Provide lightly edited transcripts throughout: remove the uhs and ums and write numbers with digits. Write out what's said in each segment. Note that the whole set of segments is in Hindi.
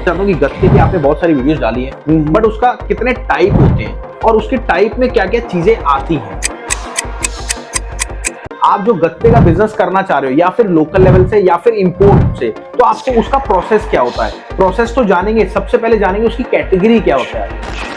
चाहता हूँ कि गत्ते की आपने बहुत सारी वीडियोस डाली है, बट उसका कितने टाइप होते हैं और उसके टाइप में क्या क्या चीजें आती हैं। आप जो गत्ते का बिजनेस करना चाह रहे हो या फिर लोकल लेवल से या फिर इंपोर्ट से, तो आपको उसका प्रोसेस क्या होता है। प्रोसेस तो जानेंगे, सबसे पहले जानेंगे उसकी कैटेगरी क्या होता है।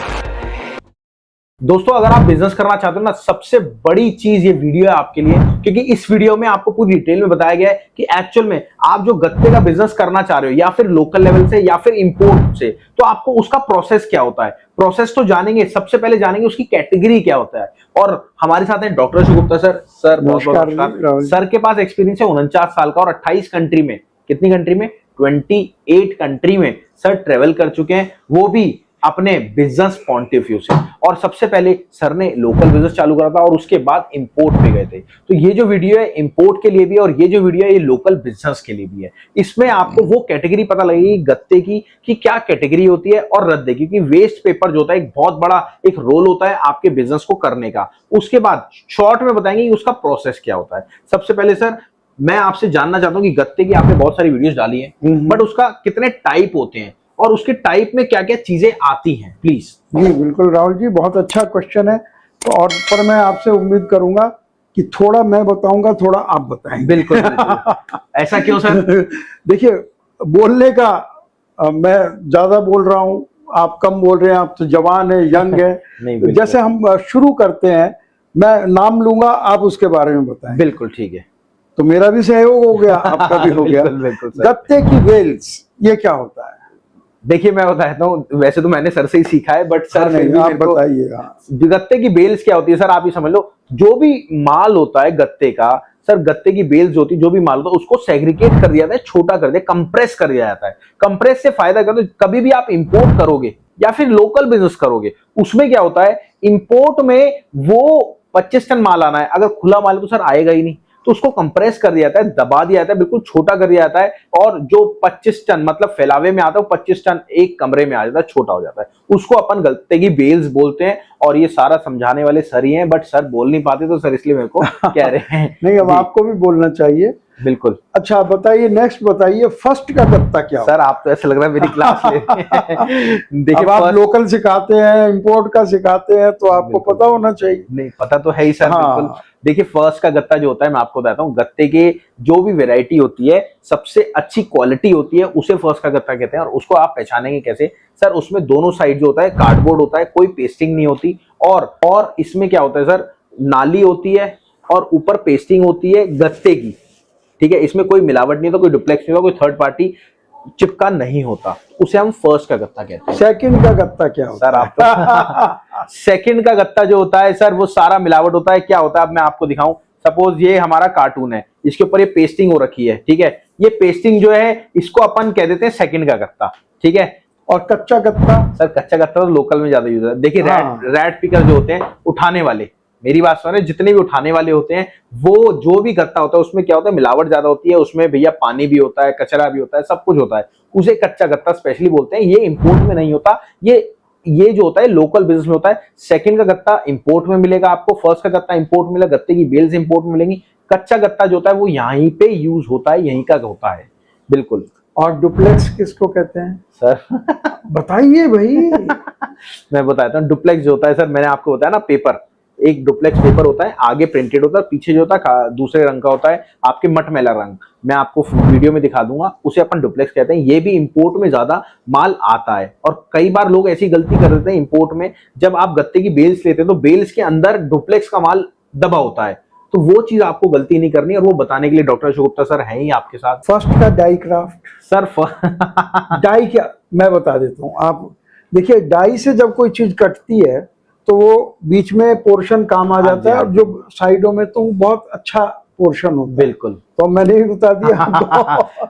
दोस्तों अगर आप बिजनेस करना चाहते हो ना, सबसे बड़ी चीज ये वीडियो है आपके लिए, क्योंकि इस वीडियो में आपको पूरी डिटेल में बताया गया है कि एक्चुअल में आप जो गत्ते का बिजनेस करना चाह रहे हो या फिर लोकल लेवल से या फिर इंपोर्ट से, तो आपको उसका प्रोसेस क्या होता है। प्रोसेस तो जानेंगे, सबसे पहले जानेंगे उसकी कैटेगरी क्या होता है। और हमारे साथ हैं doctor Ashok Gupta sir. Sir बहुत बहुत नमस्कार। सर के पास एक्सपीरियंस है 49 साल का और 28 कंट्री में, कितनी कंट्री में, 28 कंट्री में सर ट्रेवल कर चुके हैं, वो भी अपने बिजनेस पॉइंट ऑफ व्यू से। और सबसे पहले सर ने लोकल बिजनेस चालू करा था और उसके बाद इंपोर्ट पे गए थे। तो ये जो वीडियो है इंपोर्ट के लिए भी और ये जो वीडियो है ये लोकल बिजनेस के लिए भी है। इसमें आपको वो कैटेगरी पता लगेगी गत्ते की कि क्या कैटेगरी होती है और रद्दे की, क्योंकि वेस्ट पेपर जो होता है एक बहुत बड़ा एक रोल होता है आपके बिजनेस को करने का। उसके बाद शॉर्ट में बताएंगे कि उसका प्रोसेस क्या होता है। सबसे पहले सर मैं आपसे जानना चाहता हूँ कि गत्ते की आपने बहुत सारी वीडियोस डाली है, बट उसका कितने टाइप होते हैं और उसके टाइप में क्या क्या चीजें आती हैं, प्लीज। जी बिल्कुल राहुल जी, बहुत अच्छा क्वेश्चन है। तो और पर मैं आपसे उम्मीद करूंगा कि थोड़ा मैं बताऊंगा, थोड़ा आप बताएंगे। बिल्कुल, बिल्कुल। ऐसा क्यों सर? देखिए बोलने का मैं ज्यादा बोल रहा हूँ, आप कम बोल रहे हैं, आप तो जवान है, यंग है। नहीं, जैसे हम शुरू करते हैं, मैं नाम लूंगा, आप उसके बारे में बताएं। बिल्कुल ठीक है। तो मेरा भी सहयोग हो गया, आपका भी हो गया। बिल्कुल सर। गत्ते की वेल्स ये क्या होता है? देखिए मैं बताता हूँ, वैसे तो मैंने सर से ही सीखा है, बट सर नहीं, आप बताइएगा। गत्ते की बेल्स क्या होती है सर, आप ये समझ लो, जो भी माल होता है गत्ते का, सर गत्ते की बेल्स जो होती है, जो भी माल होता है उसको सेग्रीगेट कर दिया जाता है, छोटा कर दिया, कंप्रेस कर दिया जाता है। कंप्रेस से फायदा क्या होता है, कभी भी आप इंपोर्ट करोगे या फिर लोकल बिजनेस करोगे, उसमें क्या होता है, इंपोर्ट में वो 25 टन माल आना है, अगर खुला माल तो सर आएगा ही नहीं, तो उसको कंप्रेस कर दिया जाता है, दबा दिया जाता है, बिल्कुल छोटा कर दिया जाता है, और जो 25 टन मतलब फैलावे में आता है 25 टन एक कमरे में आ जाता है, छोटा हो जाता है, उसको अपन गत्ते की बेल्स बोलते हैं। और ये सारा समझाने वाले सर ही हैं, बट सर बोल नहीं पाते, तो सर इसलिए मेरे को कह रहे हैं। नहीं, अब आपको भी बोलना चाहिए। बिल्कुल। अच्छा बताइए, नेक्स्ट बताइए, फर्स्ट का गत्ता क्या सर आप तो ऐसा लग रहा है मेरी क्लास ले देखिए, आप लोकल सिखाते हैं, इंपोर्ट का सिखाते हैं, तो आपको पता होना चाहिए। नहीं पता तो है ही सर। हाँ। बिल्कुल। देखिए फर्स्ट का गत्ता जो होता है, मैं आपको बताता हूँ, गत्ते के जो भी वेराइटी होती है, सबसे अच्छी क्वालिटी होती है, उसे फर्स्ट का गत्ता कहते हैं। और उसको आप पहचानेंगे कैसे सर, उसमें दोनों साइड जो होता है कार्डबोर्ड होता है, कोई पेस्टिंग नहीं होती, और इसमें क्या होता है सर, नाली होती है और ऊपर पेस्टिंग होती है गत्ते की, ठीक है। इसमें कोई मिलावट नहीं होता, कोई डुप्लेक्स नहीं होता, कोई थर्ड पार्टी चिपका नहीं होता, उसे हम फर्स्ट का गत्ता कहते हैं। सेकंड का गत्ता क्या होता सर आप सेकंड का गत्ता जो होता है सर, वो सारा मिलावट होता है। क्या होता है, अब मैं आपको दिखाऊं, सपोज ये हमारा कार्टून है, इसके ऊपर ये पेस्टिंग हो रखी है, ठीक है, ये पेस्टिंग जो है इसको अपन कह देते हैं सेकंड का गत्ता, ठीक है। और कच्चा गत्ता? सर कच्चा गत्ता तो लोकल में ज्यादा यूज होता है। देखिए रैट पिकर जो होते हैं, उठाने वाले, मेरी बात सुन रहे, जितने भी उठाने वाले होते हैं, वो जो भी गत्ता होता है उसमें क्या होता है, मिलावट ज्यादा होती है, उसमें भैया पानी भी होता है, कचरा भी होता है, सब कुछ होता है, उसे कच्चा गत्ता स्पेशली बोलते हैं। ये इंपोर्ट में नहीं होता, ये जो होता है लोकल बिजनेस में होता है। सेकंड का गत्ता इंपोर्ट में मिलेगा आपको, फर्स्ट का गत्ता इंपोर्ट में मिलेगा, गत्ते की बेल्स इंपोर्ट में मिलेंगी। कच्चा गत्ता जो होता है वो यहीं पे यूज होता है, यहीं का होता है। बिल्कुल। और डुप्लेक्स किसको कहते हैं सर बताइए भाई। मैं बताता हूँ, डुप्लेक्स जो होता है सर, मैंने आपको बताया ना, पेपर, एक डुप्लेक्स पेपर होता है, आगे प्रिंटेड होता है, पीछे जो होता है दूसरे रंग का होता है, आपके मटमैला रंग, मैं आपको वीडियो में दिखा दूंगा, उसे अपन डुप्लेक्स कहते हैं। ये भी इंपोर्ट में ज्यादा माल आता है, और कई बार लोग ऐसी गलती कर देते हैं इंपोर्ट में, जब आप गत्ते की बेल्स लेते हैं तो बेल्स के अंदर डुप्लेक्स का माल दबा होता है, तो वो चीज आपको गलती नहीं करनी, और वो बताने के लिए डॉक्टर अशोक गुप्ता सर हैं ही आपके साथ। फर्स्ट का डाई क्राफ्ट सर डाई क्या, मैं बता देता हूँ। आप देखिए, डाई से जब कोई चीज कटती है तो वो बीच में पोर्शन काम आ जाता है, और जो साइडों में तो बहुत अच्छा पोर्शन होता है। बिल्कुल। तो मैंने ही बता दिया।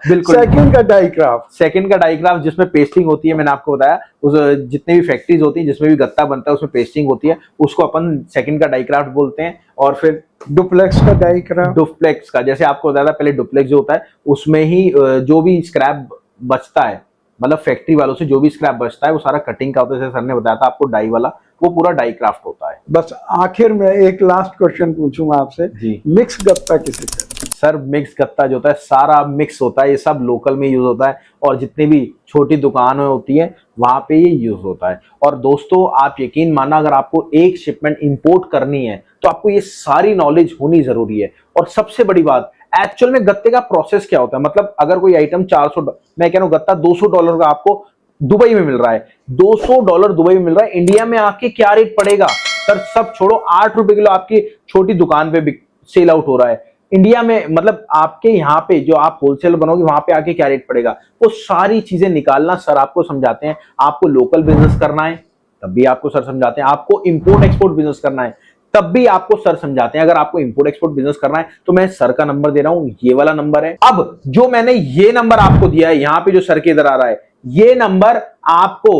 बिल्कुल। सेकंड का डाई क्राफ्ट? सेकंड का डाई क्राफ्ट जिसमें पेस्टिंग होती है, मैंने आपको बताया, उस जितने भी फैक्ट्रीज होती है जिसमें भी गत्ता बनता है उसमें पेस्टिंग होती है, उसको अपन सेकंड का डाई क्राफ्ट बोलते हैं। और फिर डुप्लेक्स का डाई क्राफ्ट? डुप्लेक्स का, जैसे आपको बताया था पहले, डुप्लेक्स जो होता है उसमें ही जो भी स्क्रैप बचता है, मतलब फैक्ट्री वालों से जो भी स्क्रैप बचता है, वो सारा कटिंग का होता है, जैसे सर ने बताया था आपको, डाई वाला, वो पूरा डाई क्राफ्ट होता है। बस आखिर में एक लास्ट क्वेश्चन पूछूंगा आपसे, जी। मिक्स गत्ता किसे कहते हैं? सर मिक्स गत्ता जो होता है सारा मिक्स होता है, ये सब लोकल में यूज होता है और जितनी भी छोटी दुकानें होती हैं वहां पे ये यूज होता है। और दोस्तों आप यकीन माना, अगर आपको एक शिपमेंट इंपोर्ट करनी है तो आपको ये सारी नॉलेज होनी जरूरी है। और सबसे बड़ी बात, एक्चुअल में गत्ते का प्रोसेस क्या होता है, मतलब अगर कोई आइटम 400, मैं कह रहा हूँ गत्ता $200 का आपको दुबई में मिल रहा है, $200 दुबई में मिल रहा है, इंडिया में आके क्या रेट पड़ेगा सर? सब छोड़ो, 8 रुपए किलो आपकी छोटी दुकान पे सेल आउट हो रहा है इंडिया में, मतलब आपके यहाँ पे जो आप होलसेल बनोगे वहां पे आके क्या रेट पड़ेगा, वो सारी चीजें निकालना सर आपको समझाते हैं। आपको लोकल बिजनेस करना है तब भी आपको सर समझाते हैं, आपको इंपोर्ट एक्सपोर्ट बिजनेस करना है तब भी आपको सर समझाते हैं। अगर आपको इंपोर्ट एक्सपोर्ट बिजनेस करना है तो मैं सर का नंबर दे रहा हूं, ये वाला नंबर है। अब जो मैंने ये नंबर आपको दिया है, यहां पे जो सर के इधर आ रहा है, ये नंबर आपको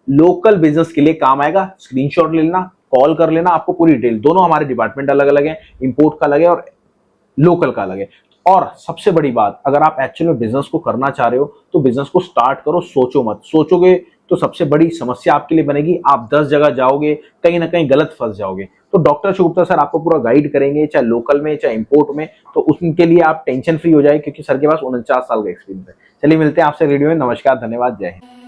लोकल बिजनेस के लिए काम आएगा। स्क्रीनशॉट ले लेना, कॉल कर लेना, आपको पूरी डिटेल, दोनों हमारे डिपार्टमेंट अलग अलग है, इंपोर्ट का अलग है और लोकल का अलग है। और सबसे बड़ी बात, अगर आप एक्चुअल में बिजनेस को करना चाह रहे हो तो बिजनेस को स्टार्ट करो, सोचो मत। सोचोगे तो सबसे बड़ी समस्या आपके लिए बनेगी, आप 10 जगह जाओगे, कहीं ना कहीं गलत फंस जाओगे। तो डॉक्टर शुगुप्ता सर आपको पूरा गाइड करेंगे, चाहे लोकल में चाहे इंपोर्ट में, तो उसके लिए आप टेंशन फ्री हो जाए क्योंकि सर के पास 49 साल का एक्सपीरियंस है। चलिए मिलते हैं आपसे वीडियो में। नमस्कार, धन्यवाद, जय हिंद।